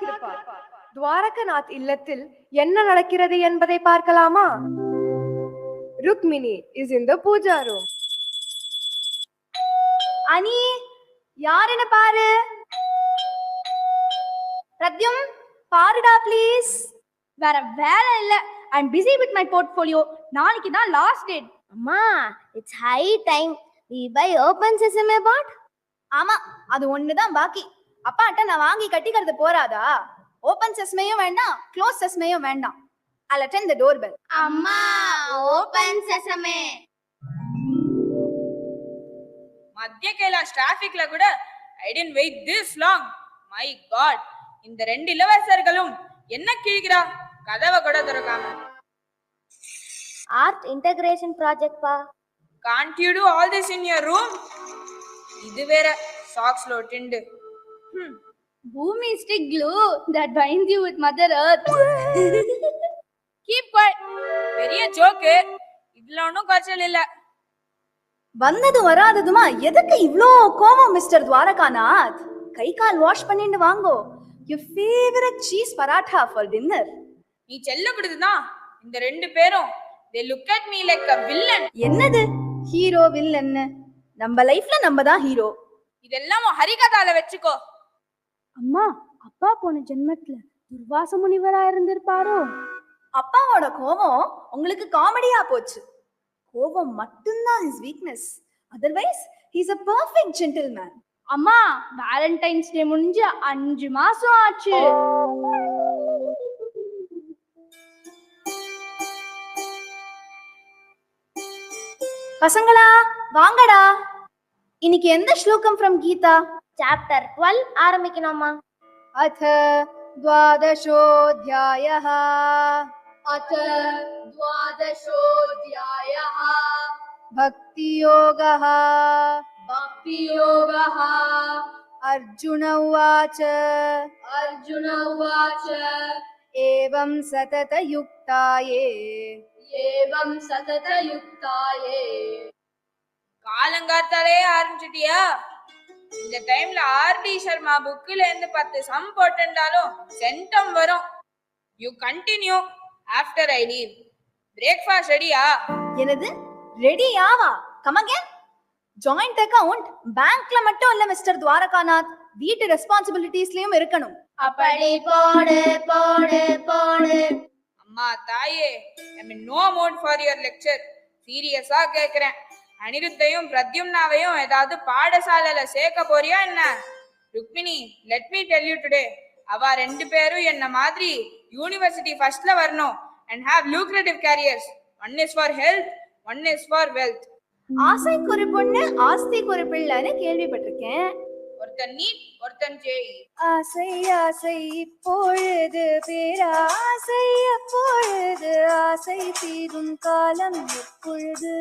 கிருபா. துவாரகநாத் இல்லத்தில் என்ன நடக்கிறது என்பதை பார்க்கலாமா? Rukmini is in the puja room. அனி, யாருன்னு பாரு. பிரத்யும், பாருடா ப்ளீஸ். வேற வேலை இல்ல. I'm busy with my portfolio. நாளைக்கு தான் லாஸ்ட் டேட். அம்மா, it's high time we buy open sesame board. ஆமா, அது ஒண்ணுதான் பாக்கி. அப்பாட்ட நான் வாங்கி கட்டிக்கிறது போறாதா? ஓபன் செஸ்மேயும் வேண்டாம், க்ளோஸ் செஸ்மேயும் வேண்டாம். I'll attend the doorbell. அம்மா, ஓபன் செசமே. மத்திய கைலாஷ் டிராபிக்ல கூட I didn't wait this long. My God, இந்த ரெண்டு இளவரசர்களும் என்ன கிழிக்கிறா? கதவை கூட திறக்காம. ஆர்ட் இன்டகிரேஷன் ப்ராஜெக்ட் பா. Can't you do all this in your room? இது வேற சாக்ஸ்ல ஒட்டிண்டு. Bhumi stick glue that binds you with Mother Earth. Keep quiet. பெரிய ஜோக்கு. இதுல ஒன்னும் குறைச்சல் இல்ல. வந்தது வராததுமா எதுக்கு இவ்ளோ கோவம் மிஸ்டர் துவாரகாநாத்? கை கால் வாஷ் பண்ணிட்டு வாங்கோ. Your favorite cheese paratha for dinner. நீ செல்ல விடுதுதான் இந்த ரெண்டு பேரும். They look at me like a villain. என்னது ஹீரோ வில்லன்? நம்ம லைஃப்ல நம்ம தான் ஹீரோ. இதெல்லாம் ஹரிகதால வெச்சுக்கோ. அம்மா, அப்பா போன ஜென்மத்துல துர்வாச முனிவரா இருந்திருப்பாரோ? அப்பாவோட கோவம் உங்களுக்கு காமெடியா போச்சு. கோவம் மட்டும்தான் his weakness. Otherwise, he's a perfect gentleman. அம்மா, வேலண்டைன்ஸ் டே முடிஞ்சு 5 மாசம் ஆச்சு. பசங்களா வாங்கடா. இன்னைக்கு எந்த ஸ்லோகம் from கீதா? சாப்டர் 12 ஆரம்பிக்கணுமா? अथ द्वादशोऽध्यायः. அத द्वादशोऽध्यायः. भक्तियोगः. भक्तियोगः. अर्जुन उवाच. अर्जुन उवाच. एवं सततयुक्ताये. एवं सततयुक्ताये. காலங்காத்தாலே ஆரம்பிச்சிட்டியா? இந்த டைம்ல ஆர்டி சர்மா புக்ல இருந்து 10 சம் போட்டுண்டாலும் சென்டம் வரும். You continue after I leave. Breakfast ரெடியா? என்னது ரெடியாவா? Come again. ஜாயிண்ட் அக்கவுண்ட் பேங்க்ல மட்டும் இல்ல மிஸ்டர் துவாரகாநாத், வீட்டு ரெஸ்பான்சிபிலிட்டிஸ்லயும் இருக்கணும். அப்படி போடு போடு போடு. அம்மா தாயே, I mean no mood for your lecture. சீரியஸா கேக்குறேன். அனிருத்தையும் பிரத்யும்னாவையும் ஏதாவது பாடசாலையில சேர்க்க போறியா என்ன? Rukmini, let me tell you today, அவ ரெண்டு பேரும் என்ன மாதிரி யூனிவர்சிட்டி ஃபர்ஸ்ட்ல வரணும் and have lucrative careers. One is for health, one is for wealth. ஆசைக்கு ஒரு பொண்ணு ஆஸ்திக்கு ஒரு பிள்ளைன்னு கேள்விப்பட்டிருக்கேன். ஒருத்தன் நீட், ஒருத்தன் ஜேஇ. ஆசை ஆசை இப்பொழுது பேராசை, அப்பொழுது ஆசை தீரும் காலம் எப்பொழுது?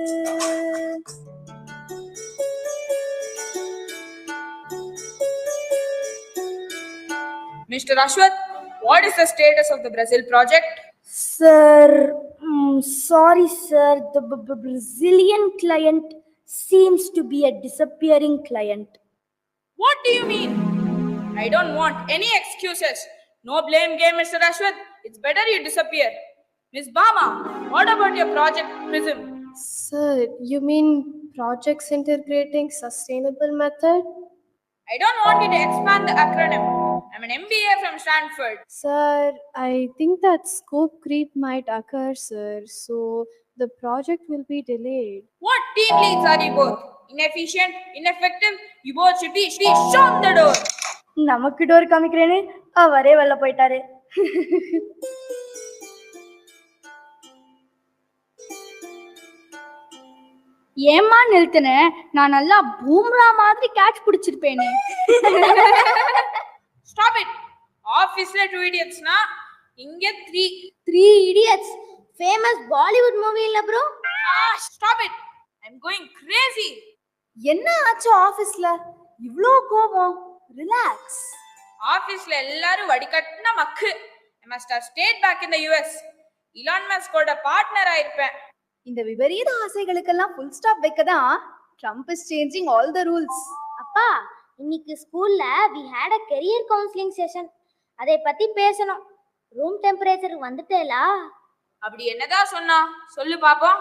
Mr. Ashwath, what is the status of the Brazil project? Sir, sorry sir, the Brazilian client seems to be a disappearing client. What do you mean? I don't want any excuses. No blame game, Mr. Ashwath. It's better you disappear. Miss Bama, what about your project PRISM? Sir, you mean projects integrating sustainable method? I don't want you to expand the acronym. I'm an MBA from Stanford. Sir, I think that scope creep might occur, sir. So the project will be delayed. What team leads are you both? Inefficient, ineffective? You both should be shown the door. நமக்கு door காமிக்கிறேன்னு அவரே வெளில போயிட்டாரு. ஏம்மா நிறுத்தின? நான் நல்லா பூம்ரா மாதிரி கேட்ச் பிடிச்சிருப்பேனே. Stop it. Office-ல 2 idiots na, இங்க 3. 3 idiots. Famous Bollywood movie இல்ல bro? Stop it. I'm going crazy. என்ன ஆச்சு ஆபீஸ்ல? இவ்ளோ கோபம்? ரிலாக்ஸ். ஆபீஸ்ல எல்லாரும் வடிகட்டின மக்கு. I must have stayed back in the US. Elon Musk ஓட பார்ட்னர் ஆயிருப்பேன். இந்த விபரீத ஆசைகளுக்கெல்லாம் ஃபுல் ஸ்டாப் வைக்கதான் Trump is changing all the rules. அப்பா, இன்னைக்கு ஸ்கூல்ல we had a career counseling session. அதை பத்தி பேசணும். ரூம் டெம்பரேச்சர் வந்துட்டேலா? அப்படி என்னதான் சொன்னா சொல்லு பாப்போம்.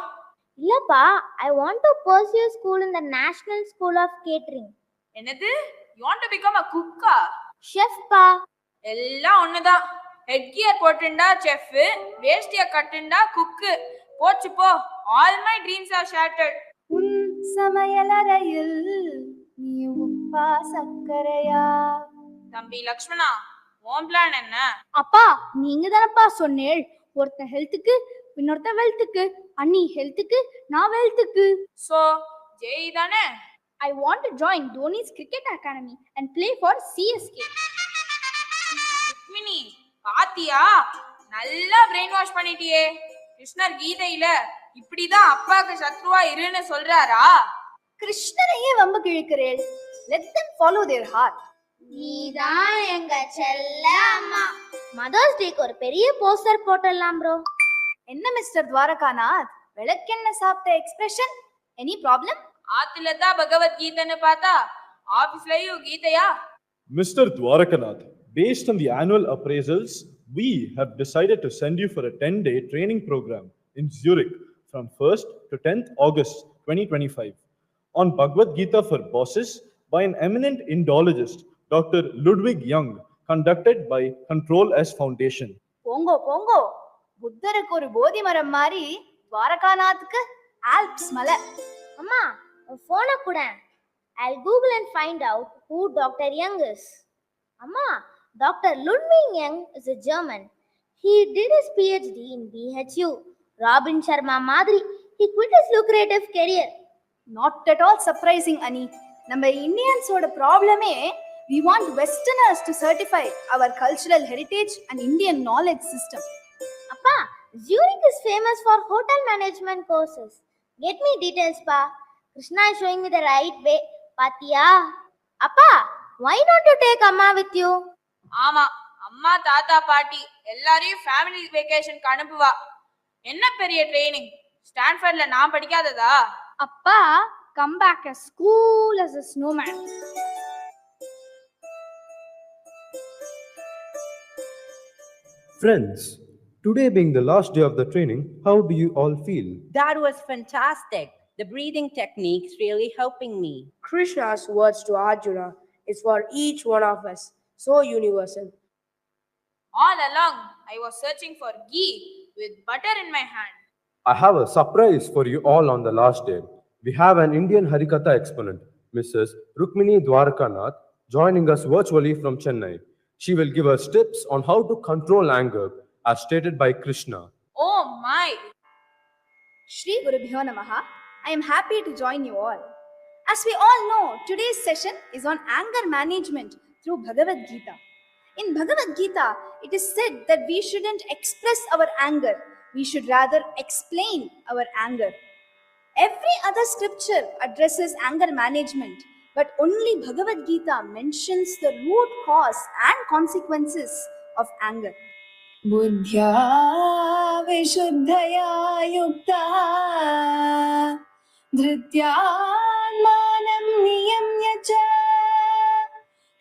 இல்லப்பா, I want to pursue school in the National School of Catering. என்னது? You want to become a cook-ஆ? Chef பா. எல்லாம் ஒண்ணுதான். ஹெட் கியர் போட்டுண்டா செஃப், வேஷ்டிய கட்டுண்டா குக்கு. போச்சு போ. All my dreams are shattered. உன் சமையலறையில் நீ உப்பா சர்க்கரையா? தம்பி லக்ஷ்மணா, உன் பிளான் என்ன? அப்பா நீங்க தானப்பா சொன்னேள், ஒருத்தன் ஹெல்த்துக்கு இன்னொருத்த வெல்த்துக்கு, அண்ணி ஹெல்த்துக்கு நான் வெல்த்துக்கு. சோ ஜெய் தானே? I want to join Dhoni's cricket academy and play for CSK. Rukmini பாத்தியா, நல்லா பிரெயின் வாஷ் பண்ணிட்டியே. கிருஷ்ணர் கீதையில இப்படிதான் அப்பாக்கு சத்ருவா இருன்னு சொல்றாரா? கிருஷ்ணரையே வம்பு கிழிக்கிறேள். Let them follow their heart. நீதான் எங்க செல்ல அம்மா. மதர்ஸ் டேக்கு ஒரு பெரிய போஸ்டர் போட்டுடலாம் ப்ரோ. என்ன மிஸ்டர் துவாரகாநாத், விளக்கெண்ண சாப்பிட்ட எக்ஸ்பிரஷன்? Any problem? ஆத்துல தான் பகவத்கீதைன்னு பார்த்தா ஆபீஸ்லயும் கீதையா? Mr. Dwarakanath, based on the annual appraisals, we have decided to send you for a 10-day training program in Zurich from 1st to 10th August 2025 on Bhagavad Gita for Bosses by an eminent Indologist, Dr. Ludwig Young, conducted by Control S Foundation. போங்கோ போங்கோ, புத்தருக்கு ஒரு போதி மரம் மாதிரி துவாரகாநாத்துக்கு Alps மலை. அம்மா உன் போனை கூட. I'll Google and find out who Dr. Young is. அம்மா, Dr. Ludwig Young is a German. He did his PhD in BHU. Robin Sharma மாதிரி he quit his lucrative career. Not at all surprising அனி. நம்ம இந்தியன்ஸோட ப்ராப்ளமே we want westerners to certify our cultural heritage and Indian knowledge system. அப்பா, Zurich is famous for hotel management courses. Get me details pa. Krishna is showing me the right way. பாத்தியா? அப்பா, why don't you take அம்மா with you? ஆமா, அம்மா தாத்தா பாட்டி எல்லாரையும் family வெக்கேஷனுக்கு அனுப்புவா. என்ன பெரிய ட்ரைனிங், ஸ்டான்ஃபோர்ட்ல நான் படிக்காததா? அப்பா, come back as cool as a snowman. Friends, today being the last day of the training, how do you all feel? That was fantastic. The breathing technique's really helping me. Krishna's words to Arjuna is for each one of us, so universal. All along I was searching for ghee with butter in my hand. I have a surprise for you all on the last day. We have an Indian Harikatha exponent, Mrs. Rukmini Dwarakanath, joining us virtually from Chennai. She will give us tips on how to control anger, as stated by Krishna. Oh my! Shri Gurubhyo Namaha. I am happy to join you all. As we all know, today's session is on anger management through Bhagavad Gita. In Bhagavad Gita, it is said that we shouldn't express our anger. We should rather explain our anger. Every other scripture addresses anger management, but only Bhagavad Gita mentions the root cause and consequences of anger. Buddhya vishuddhaya yukta dhrityatmanam niyamya cha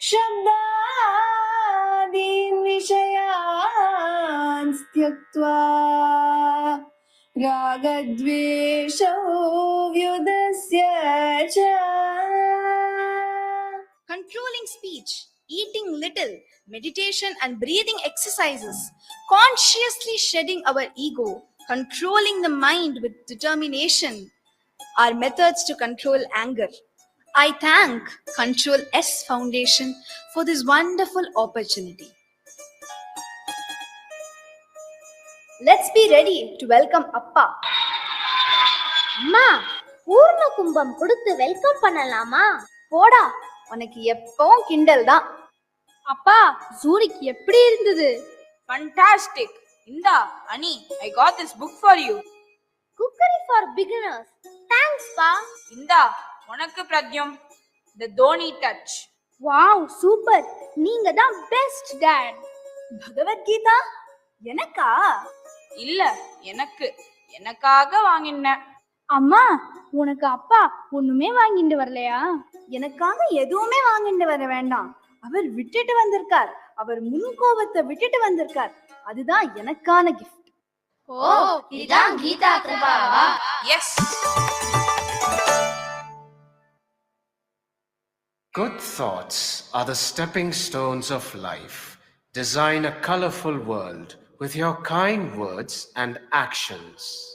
shabdadin vishayan tyaktva ragadveshau vyudasya cha. Controlling speech, eating little, meditation and breathing exercises, consciously shedding our ego, controlling the mind with determination are methods to control anger. I thank Control S Foundation for this wonderful opportunity. Let's be ready to welcome Appa. அம்மா, பூர்ண கும்பம் கொடுத்து welcome பண்ணலாமா? போடா, உனக்கு எப்பவும் கிண்டல் தான். அப்பா, ஜூரிக் எப்படி இருந்தது? Fantastic! இந்தா அனி, I got this book for you. Cookery for beginners. Thanks pa. இந்தா உனக்கு பிரத்யம், The Dhoni Touch. Wow, super. நீங்க தான் பெஸ்ட் டாட். பகவத்கீதா எனக்கா? இல்ல, எனக்காக வாங்கினேன். அம்மா, உனக்கு அப்பா ஒண்ணுமே வாங்கிட்டு வரலையா? எனக்காக எதுவுமே வாங்கிட்டு வர வேண்டாம், அவர் விட்டுட்டு வந்திருக்கார். அவர் முன்கோபத்தை விட்டுட்டு வந்திருக்கார். அதுதான் எனக்கான gift. ஓ இதுதான் கீதா கிருபாவா? Yes. Good thoughts are the stepping stones of life. Design a colorful world with your kind words and actions.